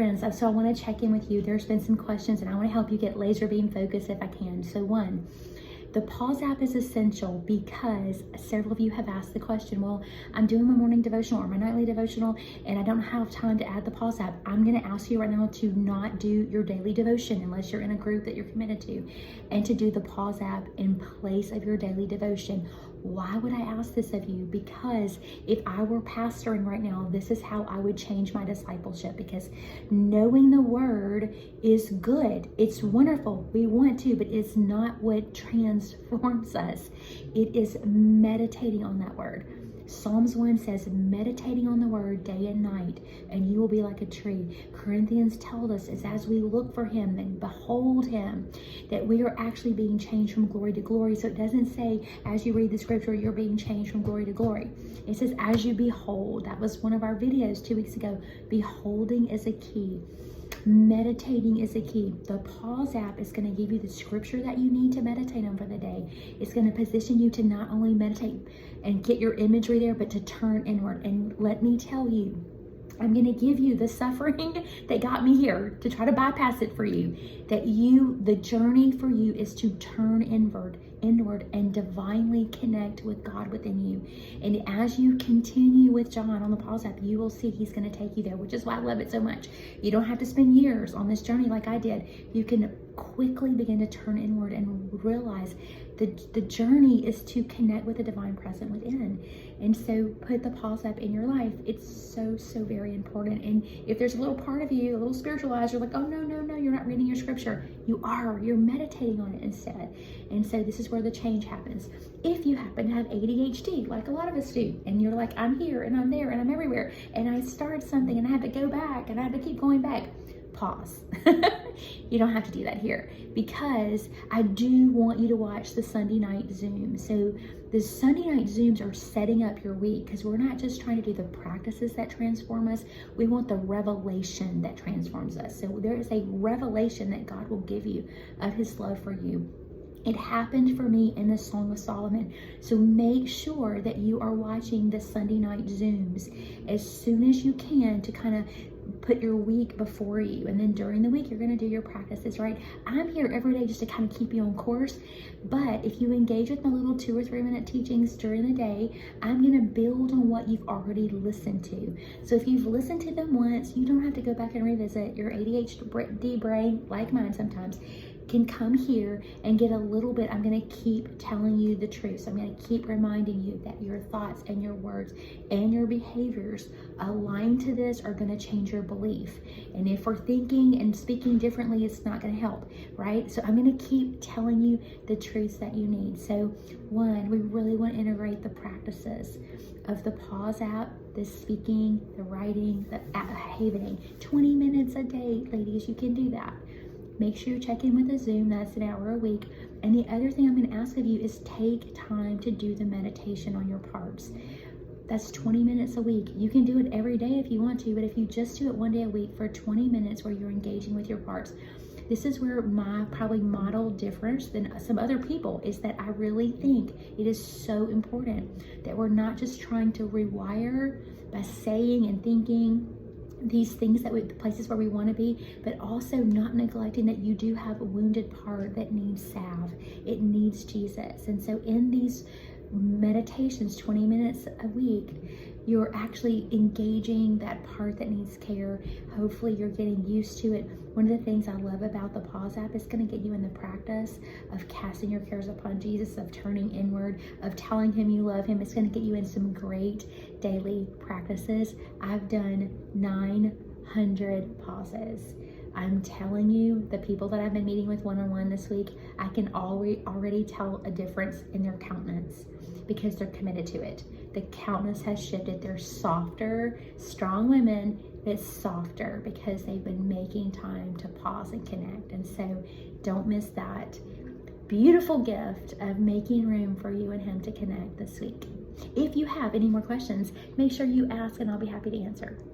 Friends, so I want to check in with you. There's been some questions and I want to help you get laser beam focus if I can. So one, the pause app is essential because several of you have asked the question, well, I'm doing my morning devotional or my nightly devotional and I don't have time to add the pause app. I'm going to ask you right now to not do your daily devotion unless you're in a group that you're committed to, and to do the pause app in place of your daily devotion. Why would I ask this of you? Because if I were pastoring right now, this is how I would change my discipleship, because knowing the word is good. It's wonderful. We want to, but it's not what transforms us. It is meditating on that word. Psalms 1 says, meditating on the word day and night, and you will be like a tree. Corinthians tells us is as we look for him and behold him, that we are actually being changed from glory to glory. So it doesn't say, as you read the scripture, you're being changed from glory to glory. It says, as you behold. That was one of our videos 2 weeks ago. Beholding is a key. Meditating is a key. The pause app is going to give you the scripture that you need to meditate on for the day. It's going to position you to not only meditate and get your imagery there, but to turn inward. And let me tell you, I'm going to give you the suffering that got me here to try to bypass it for you. That the journey for you is to turn inward and divinely connect with God within you. And as you continue with John on the pause app, you will see he's going to take you there, which is why I love it so much. You don't have to spend years on this journey like I did. You can quickly begin to turn inward and realize the journey is to connect with the divine presence within. And so put the pause app in your life. It's so very important. And if there's a little part of you, a little spiritualized, you're like, oh no, you're not reading your scripture. You're meditating on it instead. And so this is where the change happens. If you happen to have ADHD, like a lot of us do, and you're like, I'm here and I'm there and I'm everywhere, and I started something and I have to go back and I have to keep going back, pause. You don't have to do that here, because I do want you to watch the Sunday night Zoom. So the Sunday night Zooms are setting up your week, because we're not just trying to do the practices that transform us. We want the revelation that transforms us. So there is a revelation that God will give you of his love for you. It happened for me in the Song of Solomon. So make sure that you are watching the Sunday night Zooms as soon as you can to kind of put your week before you. And then during the week, you're going to do your practices, right? I'm here every day just to kind of keep you on course. But if you engage with my little 2 or 3 minute teachings during the day, I'm going to build on what you've already listened to. So if you've listened to them once, you don't have to go back and revisit. Your ADHD brain, like mine sometimes, can come here and get a little bit. I'm going to keep telling you the truth. So I'm going to keep reminding you that your thoughts and your words and your behaviors aligned to this are going to change your belief. And if we're thinking and speaking differently, it's not going to help, right? So I'm going to keep telling you the truths that you need. So one, we really want to integrate the practices of the pause app, the speaking, the writing, the havening. 20 minutes a day, ladies, you can do that. Make sure you check in with a Zoom. That's an hour a week. And the other thing I'm going to ask of you is take time to do the meditation on your parts. That's 20 minutes a week. You can do it every day if you want to, but if you just do it one day a week for 20 minutes where you're engaging with your parts, this is where my probably model difference than some other people is that I really think it is so important that we're not just trying to rewire by saying and thinking these things the places where we want to be, but also not neglecting that you do have a wounded part that needs salve. It needs Jesus. And so in these meditations, 20 minutes a week, you're actually engaging that part that needs care. Hopefully you're getting used to it. One of the things I love about the pause app is going to get you in the practice of casting your cares upon Jesus, of turning inward, of telling him you love him. It's going to get you in some great daily practices. I've done 900 pauses. I'm telling you, the people that I've been meeting with one-on-one this week, I can already tell a difference in their countenance because they're committed to it. The countenance has shifted. They're softer, strong women, but softer because they've been making time to pause and connect. And so don't miss that beautiful gift of making room for you and him to connect this week. If you have any more questions, make sure you ask and I'll be happy to answer.